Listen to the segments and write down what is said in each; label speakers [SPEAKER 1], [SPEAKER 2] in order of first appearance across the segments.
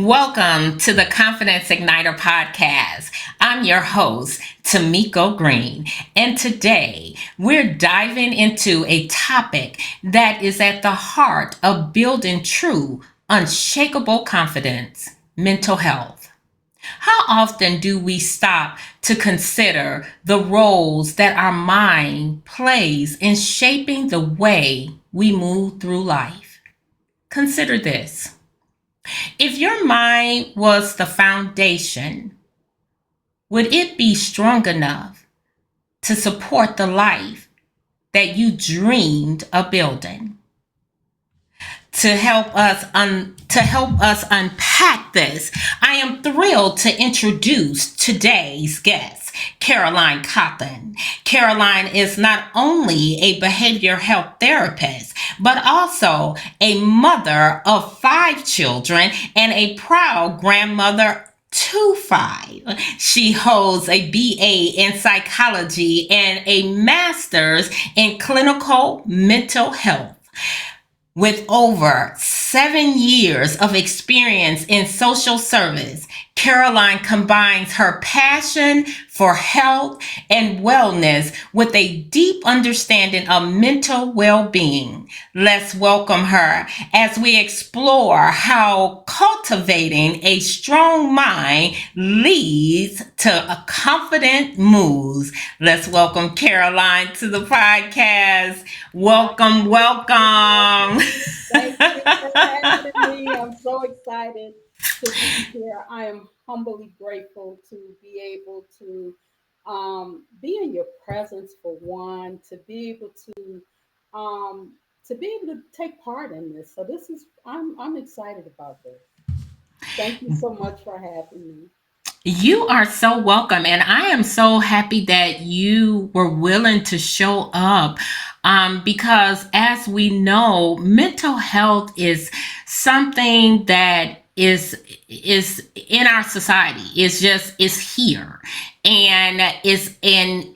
[SPEAKER 1] Welcome to the Confidence Igniter podcast. I'm your host, Tamiko Green, and today we're diving into a topic that is at the heart of building true, unshakable confidence: mental health. How often do we stop to consider the roles that our mind plays in shaping the way we move through life? Consider this. If your mind was the foundation, would it be strong enough to support the life that you dreamed of building? To help us unpack this, I am thrilled to introduce today's guest, Caroline Cotton. Caroline is not only a behavior health therapist, but also a mother of 5 children and a proud grandmother to 5. She holds a BA in psychology and a master's in clinical mental health. With over 7 years of experience in social service, Caroline combines her passion for health and wellness with a deep understanding of mental well-being. Let's welcome her as we explore how cultivating a strong mind leads to confident moves. Let's welcome Caroline to the podcast. Welcome, welcome.
[SPEAKER 2] Thank you for having me. I'm so excited to be here. I am humbly grateful to be able to be in your presence for one, to be able to take part in this. So I'm excited about this. Thank you so much for having me.
[SPEAKER 1] You are so welcome, and I am so happy that you were willing to show up. Because, as we know, mental health is something that is in our society. It's here, and is in.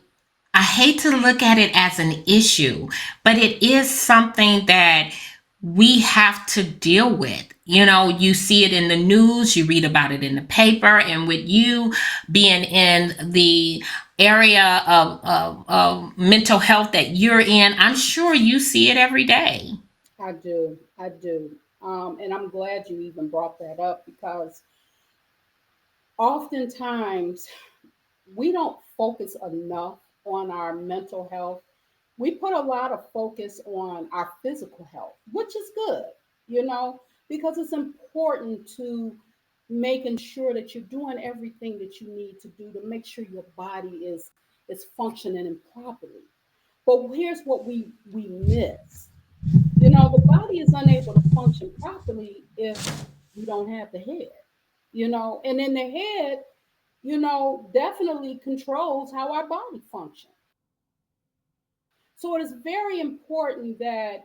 [SPEAKER 1] I hate to look at it as an issue, but it is something that we have to deal with. You see it in the news, you read about it in the paper, and with you being in the area of mental health that you're in, I'm sure you see it every day.
[SPEAKER 2] I do. I do. And I'm glad you even brought that up because oftentimes we don't focus enough on our mental health. We put a lot of focus on our physical health, which is good, you know, because it's important to making sure that you're doing everything that you need to do to make sure your body is functioning properly. But here's what we miss. You know, the body is unable to function properly if we don't have the head, and then the head, definitely controls how our body functions. So it is very important that,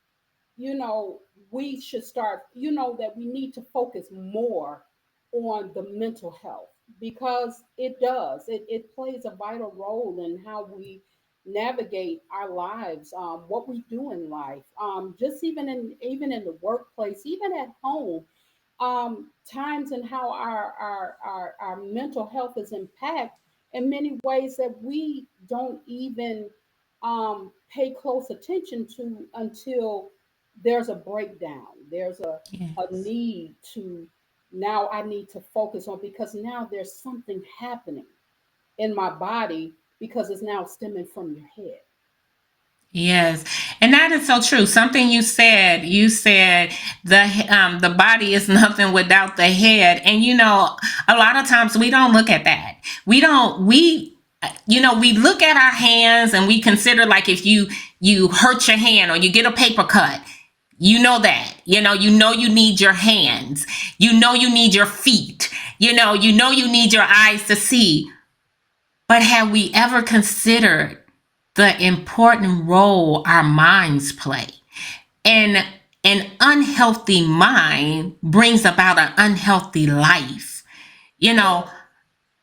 [SPEAKER 2] you know, we should start, that we need to focus more on the mental health because it does. It plays a vital role in how we navigate our lives, what we do in life, just even in the workplace, even at home, times and how our mental health is impacted in many ways that we don't even pay close attention to until there's a breakdown. There's a
[SPEAKER 1] Yes.
[SPEAKER 2] need to now I need to focus on because now there's something happening in my body because it's now stemming from your head.
[SPEAKER 1] Yes, and that is so true. Something you said the body is nothing without the head, and a lot of times we don't look at that. We look at our hands and we consider, like, if you hurt your hand or you get a paper cut, you need your hands, you need your feet, you need your eyes to see. But have we ever considered the important role our minds play? And an unhealthy mind brings about an unhealthy life, you know,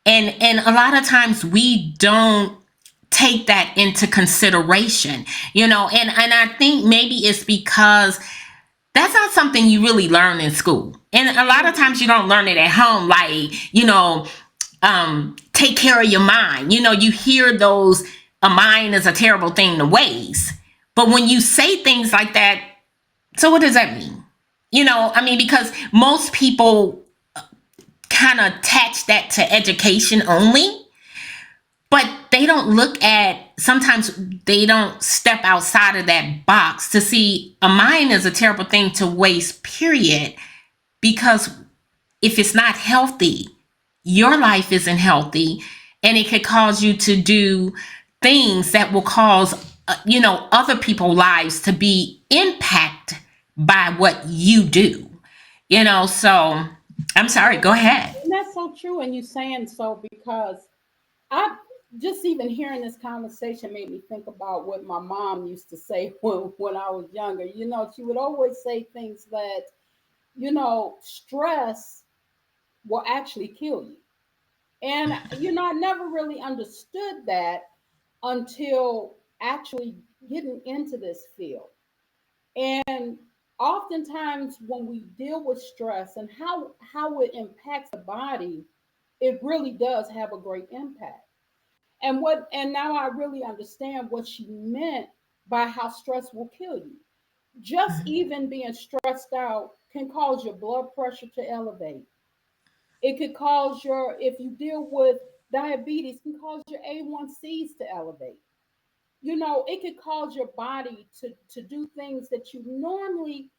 [SPEAKER 1] and a lot of times we don't take that into consideration, and I think maybe it's because that's not something you really learn in school. And a lot of
[SPEAKER 2] Mhm.
[SPEAKER 1] times you don't learn it at home, like, take care of your mind. You hear those, a mind is a terrible thing to waste. But when you say things like that, so what does that mean? I mean, because most people kind of attach that to education only, but they don't look at, sometimes they don't step outside of that box to see a mind is a terrible thing to waste, period. Because if it's not healthy, your life isn't healthy, and it could cause you to do things that will cause other people's lives to be impacted by what you do. So I'm sorry, go ahead.
[SPEAKER 2] And that's so true. And you saying so because I just even hearing this conversation made me think about what my mom used to say when I was younger. She would always say things that, stress will actually kill you. And, I never really understood that until actually getting into this field. And oftentimes when we deal with stress and how it impacts the body, it really does have a great impact. And now I really understand what she meant by how stress will kill you. Just even being stressed out can cause your blood pressure to elevate. It could cause if you deal with diabetes, can cause your A1Cs to elevate. It could cause your body to do things that you normally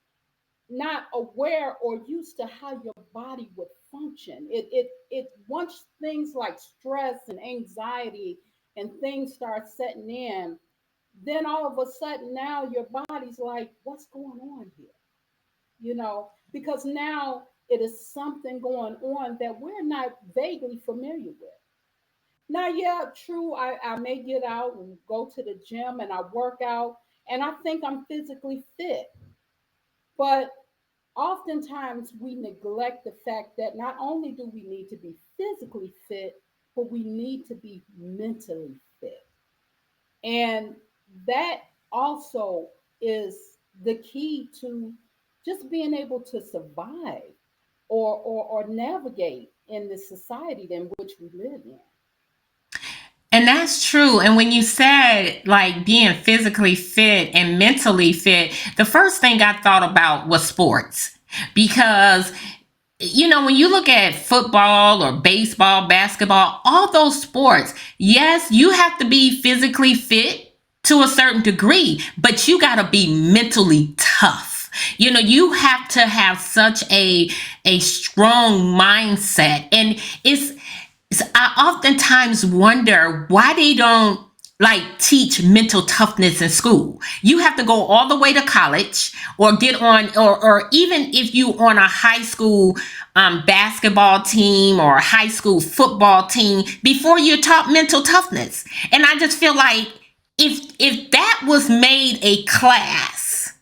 [SPEAKER 2] not aware or used to how your body would function. It once things like stress and anxiety and things start setting in, then all of a sudden now your body's like, what's going on here? Because now it is something going on that we're not vaguely familiar with. Now, yeah, true, I may get out and go to the gym and I work out and I think I'm physically fit. But oftentimes we neglect the fact that not only do we need to be physically fit, but we need to be mentally fit. And that also is the key to just being able to survive or navigate in the society in which we live in.
[SPEAKER 1] And that's true. And when you said like being physically fit and mentally fit, the first thing I thought about was sports. Because when you look at football or baseball, basketball, all those sports, yes, you have to be physically fit to a certain degree, but you got to be mentally tough. You have to have such a strong mindset. And I oftentimes wonder why they don't like teach mental toughness in school. You have to go all the way to college or get on, or even if you on a high school basketball team or a high school football team before you're taught mental toughness. And I just feel like if that was made a class,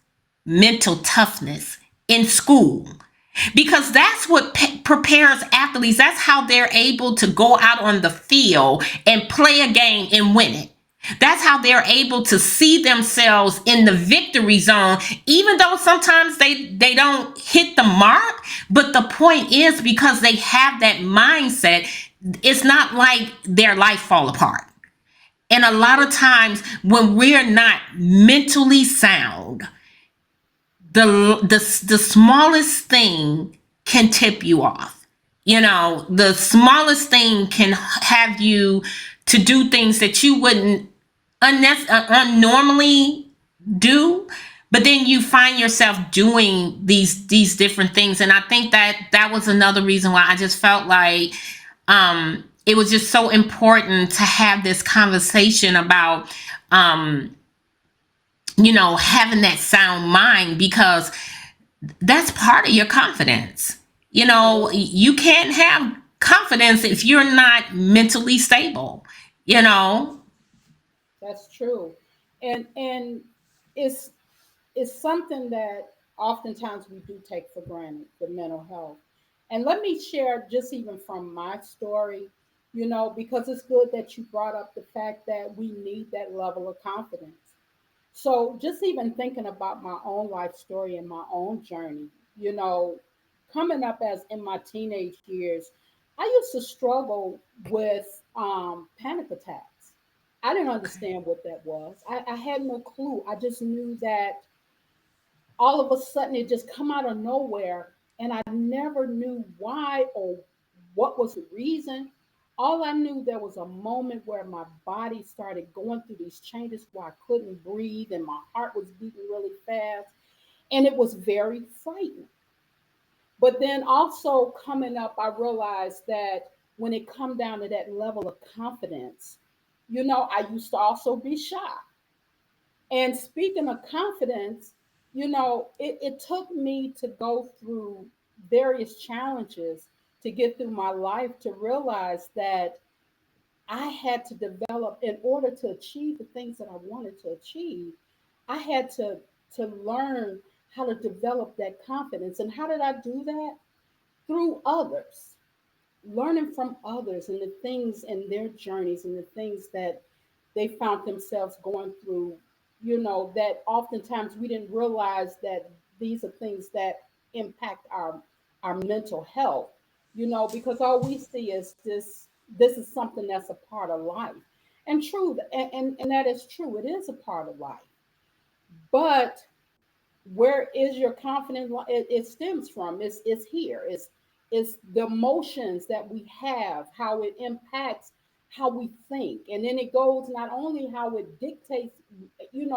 [SPEAKER 1] mental toughness in school, because that's what prepares athletes. That's how they're able to go out on the field and play a game and win it. That's how they're able to see themselves in the victory zone, even though sometimes they don't hit the mark. But the point is, because they have that mindset, it's not like their life fall apart. And a lot of times when we're not mentally sound, the smallest thing can tip you off. The smallest thing can have you to do things that you wouldn't unnormally do, but then you find yourself doing these different things. And I think that was another reason why I just felt like it was just so important to have this conversation about having that sound mind, because that's part of your confidence. You can't have confidence if you're not mentally stable, you know.
[SPEAKER 2] That's true. And it's it's something that oftentimes we do take for granted, the mental health. And let me share just even from my story, because it's good that you brought up the fact that we need that level of confidence. So just even thinking about my own life story and my own journey, you know, coming up as in my teenage years, I used to struggle with panic attacks. I didn't
[SPEAKER 1] Okay.
[SPEAKER 2] understand what that was. I had no clue. I just knew that all of a sudden it just come out of nowhere, and I never knew why or what was the reason. All I knew, there was a moment where my body started going through these changes where I couldn't breathe and my heart was beating really fast, and it was very frightening. But then also coming up, I realized that when it come down to that level of confidence, I used to also be shy. And speaking of confidence, it took me to go through various challenges to get through my life to realize that I had to develop, in order to achieve the things that I wanted to achieve, I had to learn how to develop that confidence. And how did I do that? Through others, learning from others and the things and their journeys and the things that they found themselves going through, that oftentimes we didn't realize that these are things that impact our mental health, because all we see is this is something that's a part of life. And true, and that is true. It is a part of life. But where is your confidence? It stems from, it's here, it's the emotions that we have, how it impacts how we think. And then it goes not only how it dictates,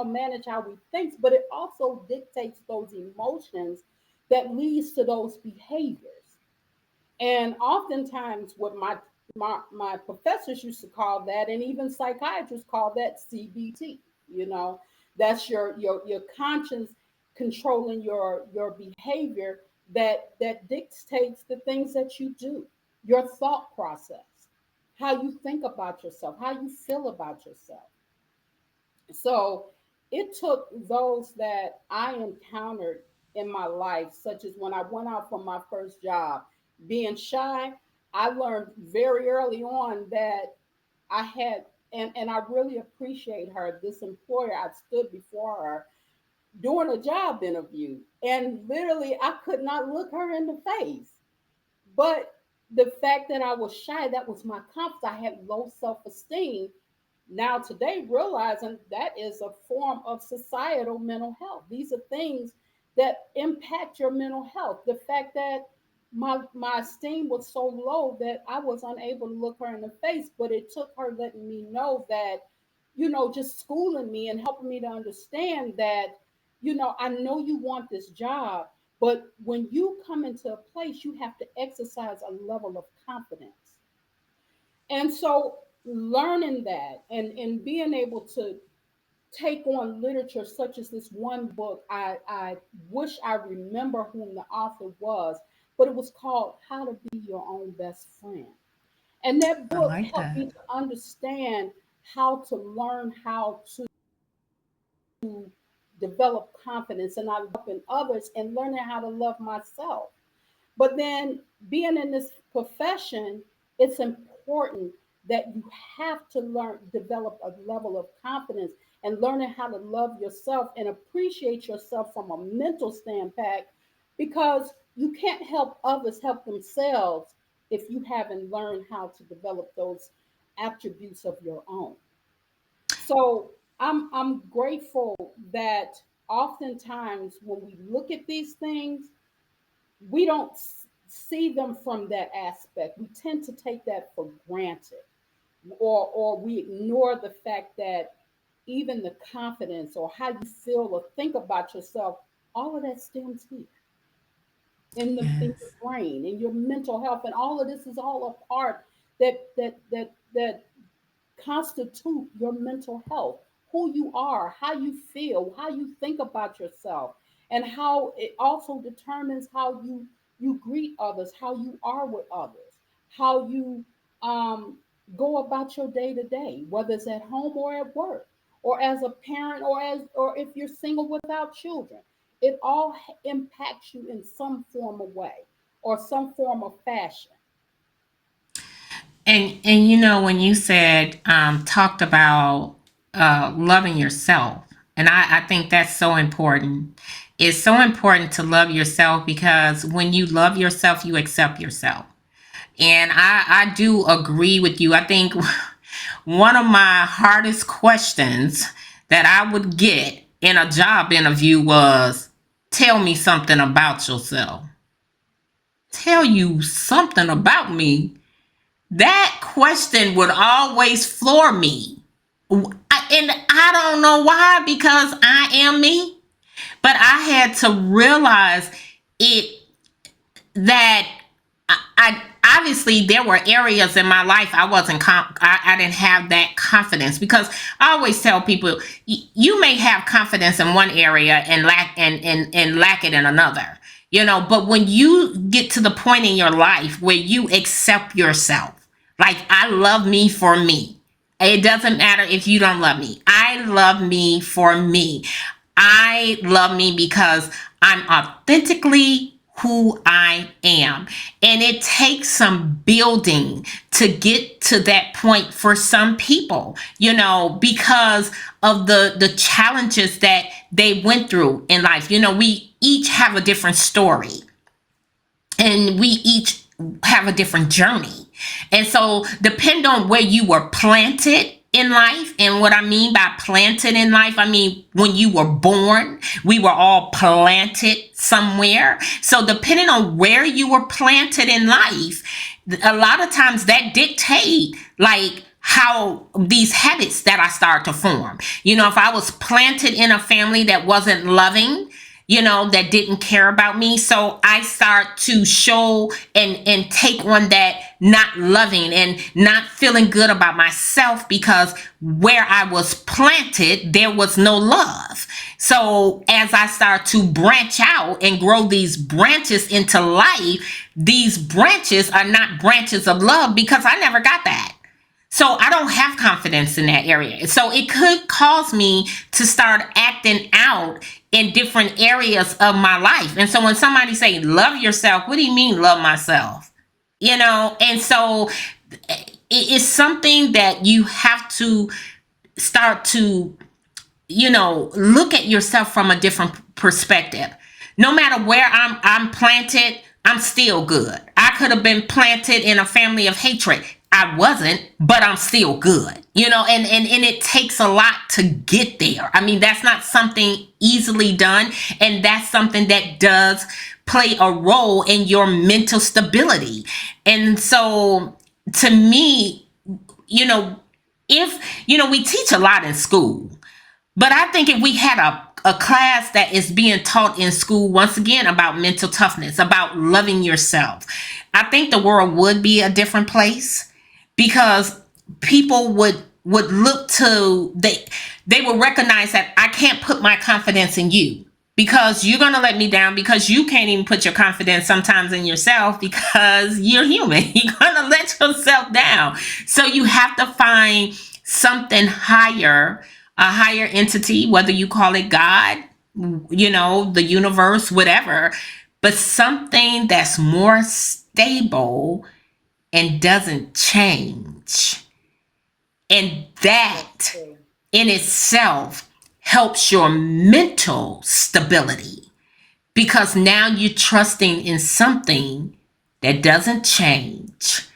[SPEAKER 2] manage how we think, but it also dictates those emotions that leads to those behaviors. And oftentimes, what my professors used to call that, and even psychiatrists call that CBT. You know, that's your conscience controlling your behavior, that dictates the things that you do, your thought process, how you think about yourself, how you feel about yourself. So it took those that I encountered in my life, such as when I went out for my first job, being shy. I learned very early on that I had, and I really appreciate her, this employer. I stood before her doing a job interview, and literally I could not look her in the face. But the fact that I was shy, that was my confidence. I had low self esteem. Now, today, realizing that is a form of societal mental health. These are things that impact your mental health. The fact that my esteem was so low that I was unable to look her in the face, but it took her letting me know that, just schooling me and helping me to understand that, I know you want this job, but when you come into a place, you have to exercise a level of confidence. And so learning that, and being able to take on literature such as this one book, I wish I remember whom the author was, but it was called How to Be Your Own Best Friend. And that
[SPEAKER 1] I
[SPEAKER 2] book
[SPEAKER 1] like
[SPEAKER 2] helped
[SPEAKER 1] that.
[SPEAKER 2] me to understand how to learn how to develop confidence, and I love in others, and learning how to love myself. But then, being in this profession, it's important that you have to learn, develop a level of confidence, and learning how to love yourself and appreciate yourself from a mental standpoint, because you can't help others help themselves if you haven't learned how to develop those attributes of your own. So I'm grateful that oftentimes when we look at these things, we don't see them from that aspect. We tend to take that for granted, or we ignore the fact that even the confidence or how you feel or think about yourself, all of that stems here in your
[SPEAKER 1] Yes.
[SPEAKER 2] brain, in your mental health, and all of this is all a part that constitute your mental health, who you are, how you feel, how you think about yourself, and how it also determines how you greet others, how you are with others, how you um, go about your day to day, whether it's at home or at work, or as a parent, or if you're single without children. It all impacts you in some form of way or some form of fashion.
[SPEAKER 1] And when you said talked about loving yourself, and I think that's so important. It's so important to love yourself because when you love yourself, you accept yourself. And I do agree with you. I think one of my hardest questions that I would get in a job interview was, tell me something about yourself. Tell you something about me. That question would always floor me. And I don't know why, because I am me. But I had to realize it that I obviously there were areas in my life I wasn't I didn't have that confidence, because I always tell people you may have confidence in one area and lack it in another, but when you get to the point in your life where you accept yourself, like, I love me for me. It doesn't matter if you don't love me. I love me for me. I love me because I'm authentically who I am. And it takes some building to get to that point for some people, because of the challenges that they went through in life. We each have a different story, and we each have a different journey. And so, depend on where you were planted in life. And what I mean by planted in life, I mean, when you were born, we were all planted somewhere. So depending on where you were planted in life, a lot of times that dictate, like, how these habits that I start to form. If I was planted in a family that wasn't loving, that didn't care about me, so I start to show and take on that not loving and not feeling good about myself, because where I was planted, there was no love. So as I start to branch out and grow these branches into life, these branches are not branches of love, because I never got that. So I don't have confidence in that area. So it could cause me to start acting out in different areas of my life. And so when somebody say, love yourself, what do you mean love myself? And so it's something that you have to start to, look at yourself from a different perspective. No matter where I'm planted, I'm still good. I could have been planted in a family of hatred. I wasn't, but I'm still good, and it takes a lot to get there. I mean, that's not something easily done. And that's something that does play a role in your mental stability. And so, to me, if, we teach a lot in school, but I think if we had a class that is being taught in school, once again, about mental toughness, about loving yourself, I think the world would be a different place, because people would look to, they will recognize that I can't put my confidence in you, because you're going to let me down, because you can't even put your confidence sometimes in yourself, because you're human. You're going to let yourself down. So you have to find something higher, a higher entity, whether you call it God, the universe, whatever, but something that's more stable and doesn't change. And that in itself helps your mental stability, because now you're trusting in something that doesn't change.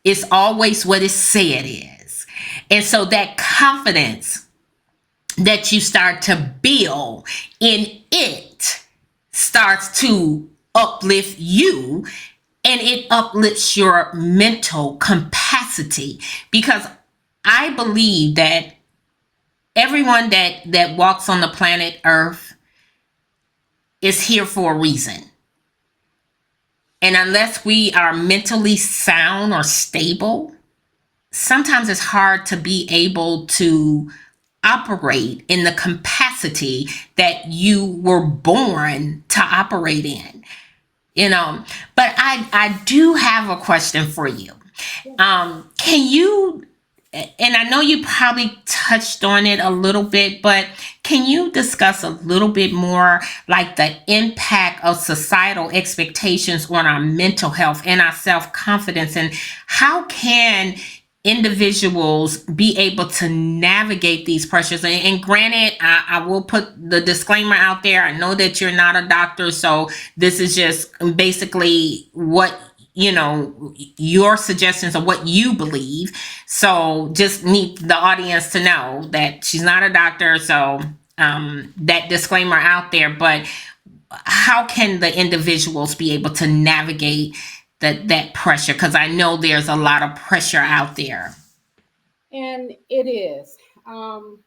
[SPEAKER 1] It's always what it said is. And so that confidence that you start to build in it starts to uplift you, and it uplifts your mental capacity, because I believe that everyone that walks on the planet Earth is here for a reason. And unless we are mentally sound or stable, sometimes it's hard to be able to operate in the capacity that you were born to operate in. But I do have a question for you. Can you, and I know you probably touched on it a little bit, but can you discuss a little bit more, like, the impact of societal expectations on our mental health and our self-confidence, and how can individuals be able to navigate these pressures? And granted, I will put the disclaimer out there. I know that you're not a doctor, so this is just basically what, your suggestions of what you believe. So just need the audience to know that she's not a doctor. So that disclaimer out there. But how can the individuals be able to navigate that pressure? Because I know there's a lot of pressure out there.
[SPEAKER 2] And it is. Um,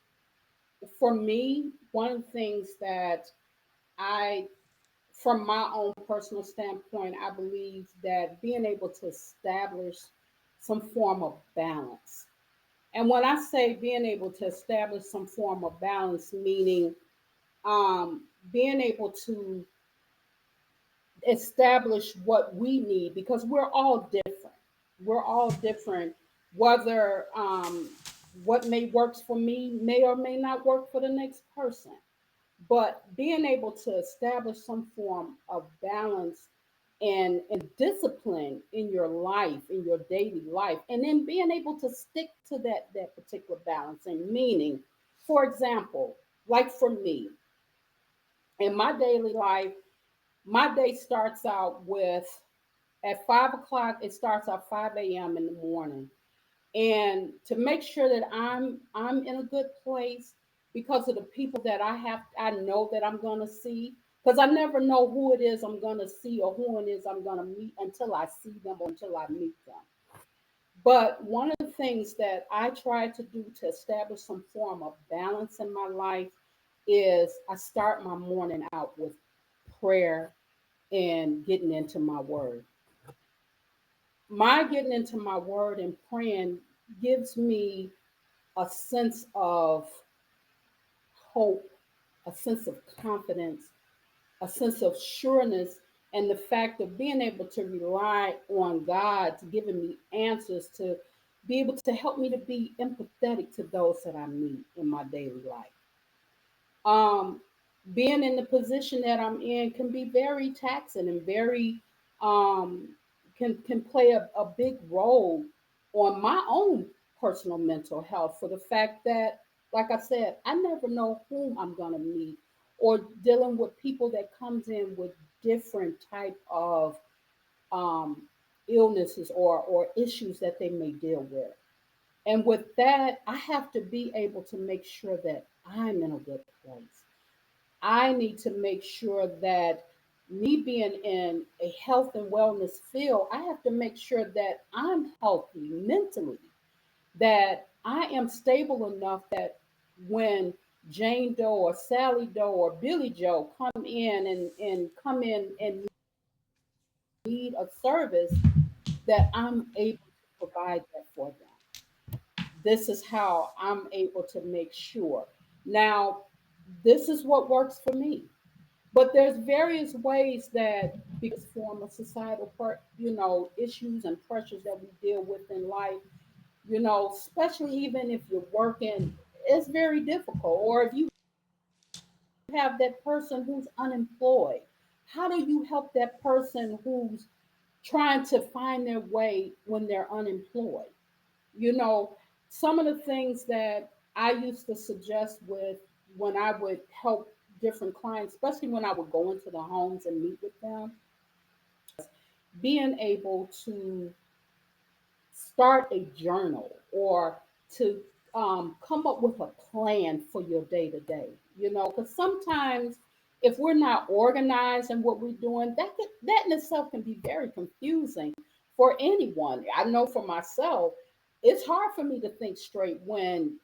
[SPEAKER 2] for me, one of the things that I, from my own personal standpoint, I believe that being able to establish some form of balance. And when I say being able to establish some form of balance, meaning being able to establish what we need, because we're all different. We're all different. Whether what may works for me may or may not work for the next person. But being able to establish some form of balance and discipline in your life, in your daily life, and then being able to stick to that particular balance and meaning. For example, like for me, in my daily life, my day starts out with at 5 o'clock, it starts at 5 a.m. in the morning. And to make sure that I'm in a good place because of the people that I know that I'm gonna see. Because I never know who it is I'm gonna see or who it is I'm gonna meet until I see them or until I meet them. But one of the things that I try to do to establish some form of balance in my life is I start my morning out with prayer and getting into my word. My getting into my word and praying gives me a sense of hope, a sense of confidence, a sense of sureness, and the fact of being able to rely on God to giving me answers to be able to help me to be empathetic to those that I meet in my daily life. um, Being in the position that I'm in can be very taxing and very um, can play a big role on my own personal mental health for the fact that, like I said, I never know whom I'm gonna meet or dealing with people that comes in with different type of um, illnesses or issues that they may deal with. And with that, I have to be able to make sure that I'm in a good place. I need to make sure that me being in a health and wellness field, I have to make sure that I'm healthy mentally, that I am stable enough that when Jane Doe or Sally Doe or Billy Joe come in and come in and need a service, that I'm able to provide that for them. This is how I'm able to make sure. Now, this is what works for me. But there's various ways that because form of societal issues and pressures that we deal with in life, especially even if you're working, it's very difficult. Or if you have that person who's unemployed, how do you help that person who's trying to find their way when they're unemployed? You know, some of the things that I used to suggest with when I would help different clients, especially when I would go into the homes and meet with them, being able to start a journal or to come up with a plan for your day to day. Because sometimes if we're not organized in what we're doing, that in itself can be very confusing for anyone. I know for myself, it's hard for me to think straight when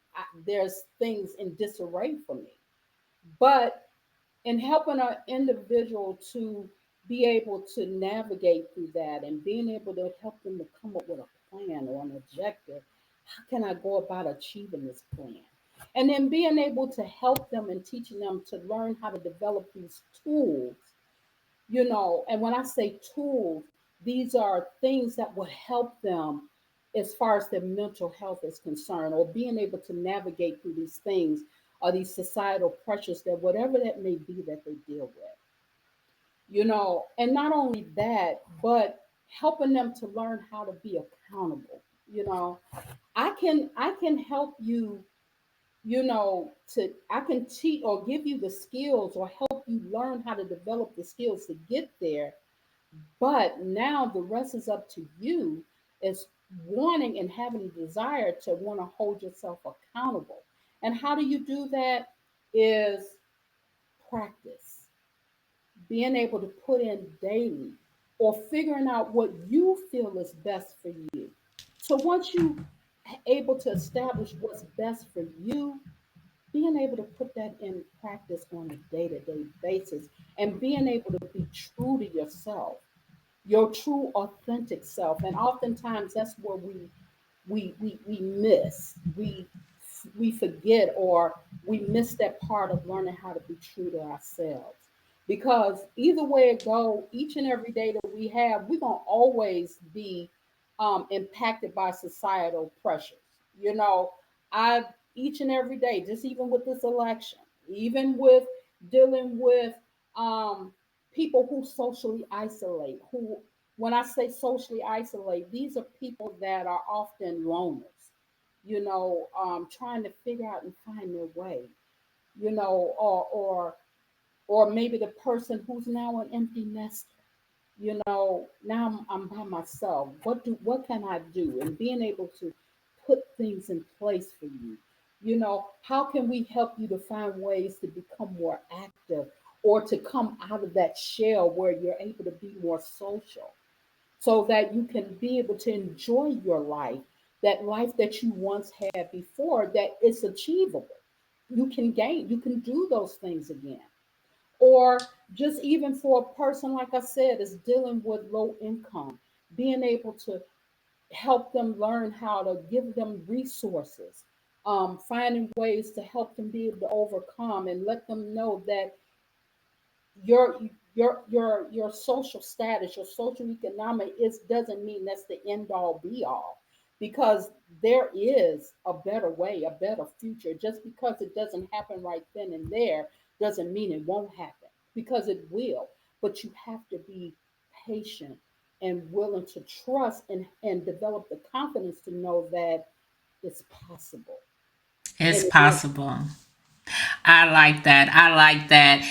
[SPEAKER 2] there's things in disarray for me. But in helping an individual to be able to navigate through that and being able to help them to come up with a plan or an objective. How can I go about achieving this plan? And then being able to help them and teaching them to learn how to develop these tools, and when I say tools, these are things that will help them as far as their mental health is concerned, or being able to navigate through these things or these societal pressures that whatever that may be that they deal with. And not only that, but helping them to learn how to be accountable. You know, I can help you, to I can teach or give you the skills or help you learn how to develop the skills to get there. But now the rest is up to you, is wanting and having a desire to want to hold yourself accountable. And how do you do that? Is practice, being able to put in daily, or figuring out what you feel is best for you. So once you able to establish what's best for you, being able to put that in practice on a day-to-day basis, and being able to be true to yourself, your true authentic self. And oftentimes that's where we miss, we forget, or we miss that part of learning how to be true to ourselves. Because either way it go, each and every day that we have, we're going to always be impacted by societal pressures. you know I Each and every day, just even with this election, even with dealing with um people who socially isolate, who, when I say socially isolate, these are people that are often loners, trying to figure out and find their way, or maybe the person who's now an empty nester. Now I'm by myself. What can I do? And being able to put things in place for you. How can we help you to find ways to become more active, or to come out of that shell where you're able to be more social, so that you can be able to enjoy your life, that life that you once had before, that it's achievable. You can do those things again. Or just even for a person, like I said, is dealing with low income, being able to help them learn how to give them resources, finding ways to help them be able to overcome, and let them know that your your social status, your social economic, is doesn't mean that's the end all be all, because there is a better way, a better future. Just because it doesn't happen right then and there doesn't mean it won't happen, because it will. But you have to be patient and willing to trust, and develop the confidence to know that it's possible,
[SPEAKER 1] It's
[SPEAKER 2] and it is.
[SPEAKER 1] possible. I like that. I like that.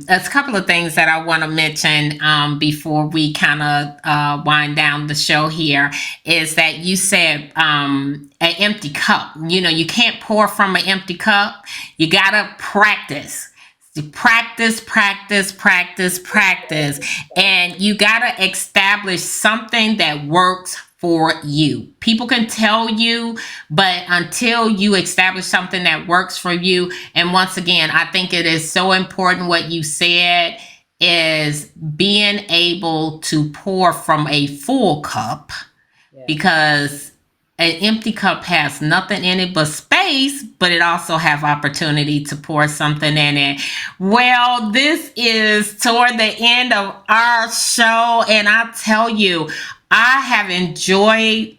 [SPEAKER 1] There's a couple of things that I want to mention before we kind of wind down the show here. Is that you said an empty cup? You can't pour from an empty cup. You gotta practice. Practice, practice, practice, practice. And you got to establish something that works for you. People can tell you, but until you establish something that works for you, and once again, I think it is so important what you said, is being able to pour from a full cup,
[SPEAKER 2] Yes.
[SPEAKER 1] because an empty cup has nothing in it but space, but it also have opportunity to pour something in it. Well, this is toward the end of our show, and I tell you, I have enjoyed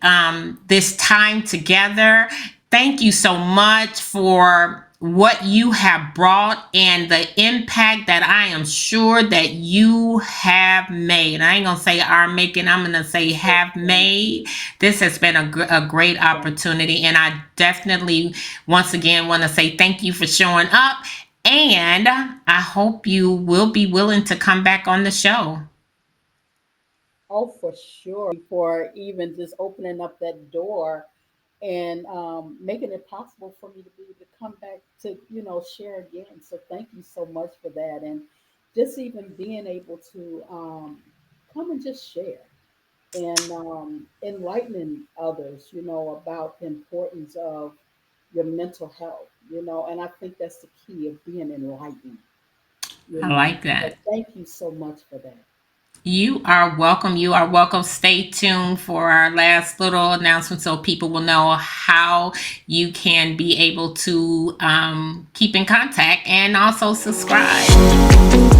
[SPEAKER 1] this time together. Thank you so much for what you have brought and the impact that I am sure that you have made. I ain't gonna say are making, I'm gonna say have made. This has been a great opportunity, and I definitely once again want to say thank you for showing up, and I hope you will be willing to come back on the show.
[SPEAKER 2] Oh, for sure. For even just opening up that door, and making it possible for me to be able to come back to, share again. So thank you so much for that. And just even being able to come and just share, and enlightening others, about the importance of your mental health, and I think that's the key of being enlightened.
[SPEAKER 1] I like
[SPEAKER 2] So
[SPEAKER 1] that.
[SPEAKER 2] thank you so much for that.
[SPEAKER 1] You are welcome. You are welcome. Stay tuned for our last little announcement so people will know how you can be able to keep in contact and also subscribe.